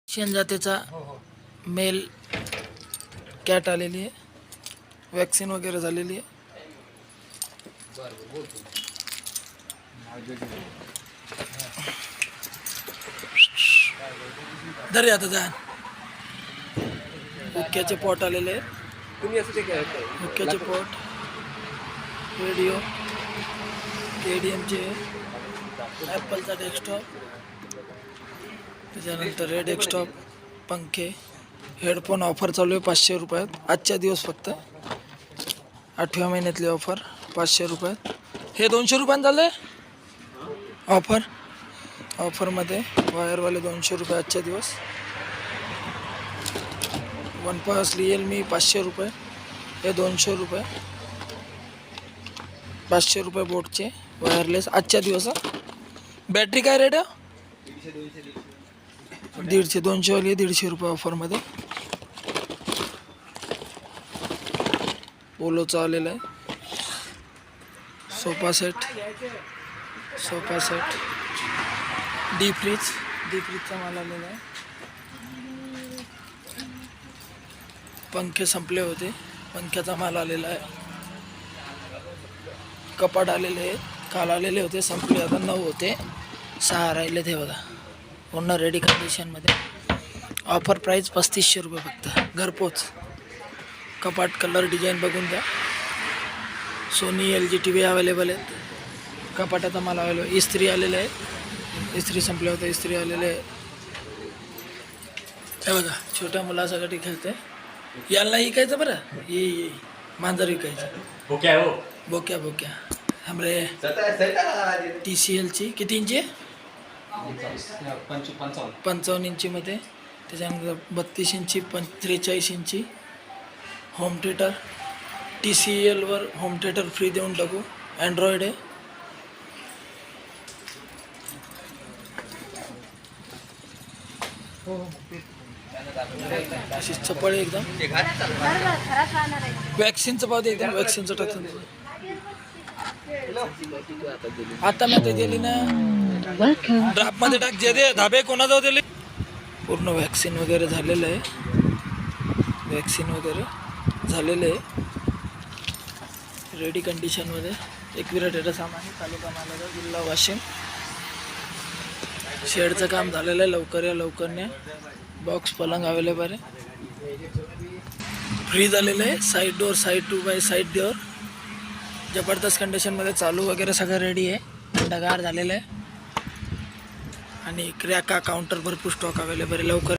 शेणजातीचा mail cat आलेली आहे, vaccine वगैरे झालेली आहे. दर आता जा हुक्क्याचे पॉट आलेले आहेत. हुक्क्याचे पॉट, रेडिओ, KDMचे, ॲपलचा डेस्कटॉप, त्याच्यानंतर रेड डेस्कटॉप, पंखे, हेडफोन. ऑफर चालू आहे 500 रुपयात आजच्या दिवस फक्त. 8व्या महिन्यातली ऑफर 500 रुपयात. हे 200 रुपयानं झाले ऑफर. ऑफरमध्ये वायरवाले 200 रुपये आजच्या दिवस. OnePlus Realme 500 रुपये, हे 200 रुपये. 500 रुपये बोटचे वायरलेस आजच्या दिवस. बॅटरी काय रेट आहे? 150, 200 वाली 150 रुपये ऑफरमध्ये. पोलोचा आलेला आहे. सोफा सेट, डीप फ्रीजचा माल आलेला आहे. पंखे संपले होते, पंख्याचा माल आलेला आहे. कपाट आलेले आहेत, काल आलेले होते, संपले, आता 9 होते, 6 राहिले ते बघा. पूर्ण रेडी कंडिशनमध्ये. ऑफर प्राईस 3500 रुपये फक्त, घरपोच. कपाट कलर डिझाईन बघून द्या. सोनी LG TV अवेलेबल आहेत. कपाटाचा माल अवेलेबल. इस्त्री आलेले आहे, इस्त्री संपल्या होत्या, इस्त्री आलेले आहे. हे बघा छोट्या मुलासाठी खेळते. याला विकायचं बरं, ही मांजर विकायचं. बोक्या हमरे TCLची किती इंची आहे? 55 इंचीमध्ये. त्याच्यानंतर 32 इंची, 43 इंची. होम थिएटर, TCLवर होम थिएटर फ्री देऊन टाकू. अँड्रॉइड आहे. अशी चपळ एकदम. वॅक्सिनचं पाव दे एकदम, वॅक्सिनचं टाकून दे. आता मी ते दिली ना ड्रापमध्ये टाक. जे दे धाबे कोणाजवळ दिली. पूर्ण वॅक्सिन वगैरे झालेलं आहे, वॅक्सिन वगैरे झालेलं आहे रेडी कंडिशनमध्ये. एकविरा टेटर सामान, तालुका मालागाव, जिल्हा वाशिम. शेडचं काम झालेलं आहे. लवकर या, लवकर न्या. बॉक्स पलंग अवेलेबल आहे. फ्री झालेलं आहे. Side door, side 2x side door. जबरदस्त कंडिशनमध्ये चालू वगैरे सगळं रेडी आहे. थंडगार झालेलं आहे. आणि क्रॅका काउंटर भरपूर स्टॉक अवेलेबल आहे. लवकर